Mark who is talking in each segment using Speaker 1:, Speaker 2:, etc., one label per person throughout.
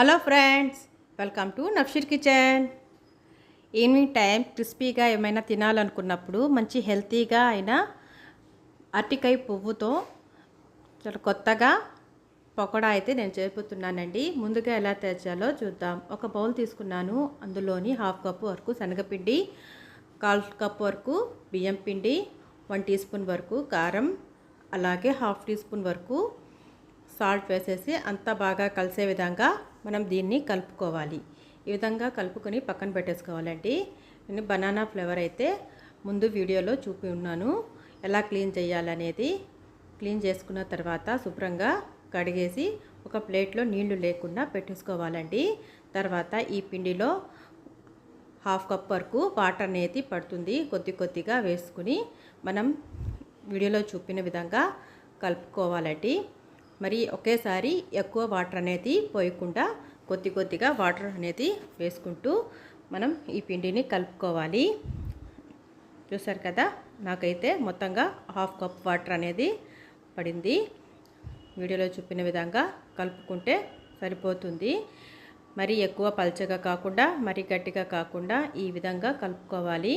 Speaker 1: Hello friends, welcome to Nafsheer kitchen. Evening time క్రిస్పీగా ఏమైనా తినాలనుకున్నప్పుడు మంచి హెల్తీగా అయినా అరటికాయ పువ్వుతో చాలా కొత్తగా పకోడా అయితే నేను చేపుతున్నానండి. ముందుగా ఎలా తయారు చేయాలో చూద్దాం. ఒక బౌల్ తీసుకున్నాను. అందులోని 1/2 కప్పు వరకు శనగపిండి, 1/4 కప్పు వరకు బియ్యం పిండి, 1 టీ స్పూన్ వరకు కారం, అలాగే 1/2 టీ స్పూన్ వరకు సాల్ట్ వేసేసి అంతా బాగా కలిసే విధంగా మనం దీన్ని కలుపుకోవాలి. ఈ విధంగా కలుపుకొని పక్కన పెట్టేసుకోవాలండి. నేను బనానా ఫ్లేవర్ అయితే ముందు వీడియోలో చూపి ఉన్నాను ఎలా క్లీన్ చేయాలనేది. క్లీన్ చేసుకున్న తర్వాత శుభ్రంగా కడిగేసి ఒక ప్లేట్లో నీళ్లు లేకుండా పెట్టేసుకోవాలండి. తర్వాత ఈ పిండిలో 1/2 కప్ వరకు వాటర్ అనేది పడుతుంది. కొద్ది కొద్దిగా వేసుకుని మనం వీడియోలో చూపిన విధంగా కలుపుకోవాలండి. మరి ఒకేసారి ఎక్కువ వాటర్ అనేది పోయకుండా కొద్ది కొద్దిగా వాటర్ అనేది వేసుకుంటూ మనం ఈ పిండిని కలుపుకోవాలి. చూసారు కదా, నాకైతే మొత్తంగా 1/2 కప్ వాటర్ అనేది పడింది. వీడియోలో చూపిన విధంగా కలుపుకుంటే సరిపోతుంది. మరి ఎక్కువ పల్చగా కాకుండా మరి గట్టిగా కాకుండా ఈ విధంగా కలుపుకోవాలి.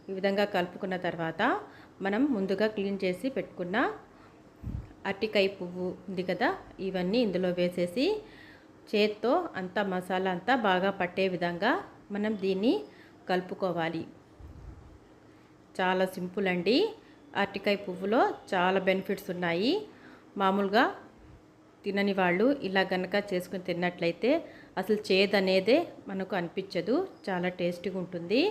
Speaker 1: ఈ విధంగా కలుపుకున్న తర్వాత మనం ముందుగా క్లీన్ చేసి పెట్టుకున్న అరటికాయ పువ్వు ఉంది కదా, ఇవన్నీ ఇందులో వేసేసి చేత్తో అంతా మసాలా అంతా బాగా పట్టే విధంగా మనం దీన్ని కలుపుకోవాలి. చాలా సింపుల్ అండి. అరటికాయ పువ్వులో చాలా బెనిఫిట్స్ ఉన్నాయి. మామూలుగా తినని వాళ్ళు ఇలా గనక చేసుకుని తిన్నట్లయితే అసలు చేదనేదే మనకు అనిపించదు. చాలా టేస్టీగా ఉంటుంది.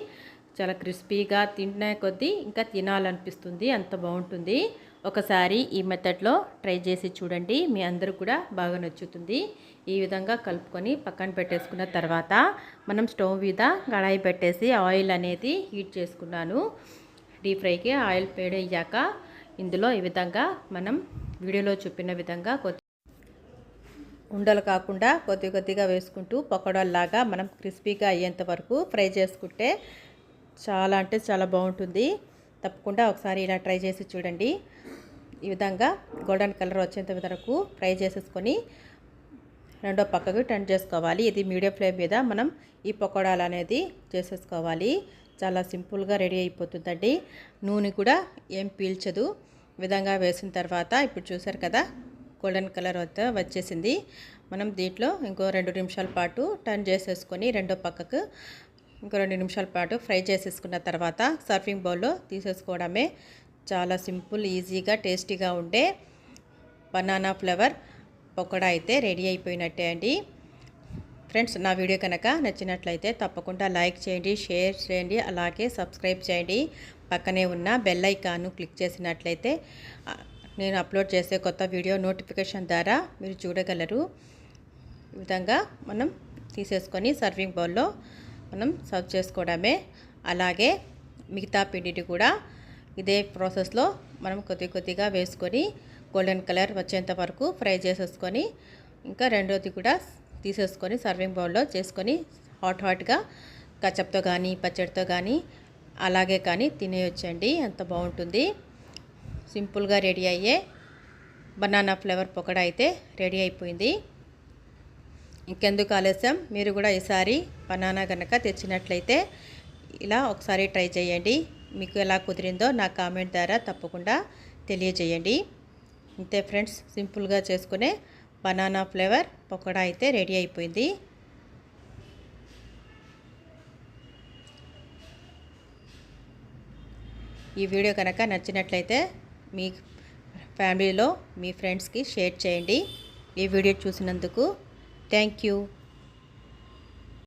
Speaker 1: చాలా క్రిస్పీగా తినే కొద్దీ ఇంకా తినాలనిపిస్తుంది. అంత బాగుంటుంది. ఒకసారి ఈ మెథడ్లో ట్రై చేసి చూడండి. మీ అందరూ కూడా బాగా నచ్చుతుంది. ఈ విధంగా కలుపుకొని పక్కన పెట్టేసుకున్న తర్వాత మనం స్టవ్ మీద కడాయి పెట్టేసి ఆయిల్ అనేది హీట్ చేసుకున్నాను. డీప్ ఫ్రైకి ఆయిల్ వేడయ్యాక ఇందులో ఈ విధంగా మనం వీడియోలో చూపిన విధంగా ఉండలు కాకుండా కొద్ది కొద్దిగా వేసుకుంటూ పకోడాల్లాగా మనం క్రిస్పీగా అయ్యేంత వరకు ఫ్రై చేసుకుంటే చాలా అంటే చాలా బాగుంటుంది. తప్పకుండా ఒకసారి ఇలా ట్రై చేసి చూడండి. ఈ విధంగా గోల్డెన్ కలర్ వచ్చేంత వరకు ఫ్రై చేసేసుకొని రెండో పక్కకు టర్న్ చేసుకోవాలి. ఇది మీడియం ఫ్లేమ్ మీద మనం ఈ పకోడాలు అనేది చేసేసుకోవాలి. చాలా సింపుల్గా రెడీ అయిపోతుందండి. నూనె కూడా ఏం పీల్చదు. ఈ విధంగా వేసిన తర్వాత ఇప్పుడు చూసారు కదా, గోల్డెన్ కలర్ వచ్చేసింది. మనం దీంట్లో ఇంకో 2 నిమిషాల పాటు టర్న్ చేసేసుకొని రెండో పక్కకు ఇంకో 2 నిమిషాల పాటు ఫ్రై చేసేసుకున్న తర్వాత సర్వింగ్ బౌల్లో తీసేసుకోవడమే. చాలా సింపుల్, ఈజీగా, టేస్టీగా ఉండే బనానా ఫ్లేవర్ పకోడా అయితే రెడీ అయిపోయినట్టే అండి. ఫ్రెండ్స్, నా వీడియో కనుక నచ్చినట్లయితే తప్పకుండా లైక్ చేయండి, షేర్ చేయండి, అలాగే సబ్స్క్రైబ్ చేయండి. పక్కనే ఉన్న బెల్ ఐకాన్ను క్లిక్ చేసినట్లయితే నేను అప్లోడ్ చేసే కొత్త వీడియో నోటిఫికేషన్ ద్వారా మీరు చూడగలరు. ఈ విధంగా మనం తీసేసుకొని సర్వింగ్ బౌల్లో మనం సర్వ్ చేసుకోవడమే. అలాగే మిగతా పిండిని కూడా ఇదే ప్రాసెస్లో మనం కొద్ది కొద్దిగా వేసుకొని గోల్డెన్ కలర్ వచ్చేంత వరకు ఫ్రై చేసేసుకొని ఇంకా రెండోది కూడా తీసేసుకొని సర్వింగ్ బౌల్లో చేసుకొని హాట్గా కచప్తో కానీ పచ్చడితో కానీ అలాగే కానీ తినేయొచ్చండి. అంత బాగుంటుంది. సింపుల్గా రెడీ అయ్యే బనానా ఫ్లేవర్ పకోడా అయితే రెడీ అయిపోయింది. ఇంకెందుకు ఆలస్యం, మీరు కూడా ఈసారి బనానా కనుక తెచ్చినట్లయితే ఇలా ఒకసారి ట్రై చేయండి. మీకు ఎలా కుదిరిందో నా కామెంట్ ద్వారా తప్పకుండా తెలియజేయండి. ఇంతే ఫ్రెండ్స్, సింపుల్గా చేసుకునే బనానా ఫ్లేవర్ పకోడా అయితే రెడీ అయిపోయింది. ఈ వీడియో కనుక నచ్చినట్లయితే మీ ఫ్యామిలీలో మీ ఫ్రెండ్స్కి షేర్ చేయండి. ఈ వీడియో చూసినందుకు థ్యాంక్ యూ.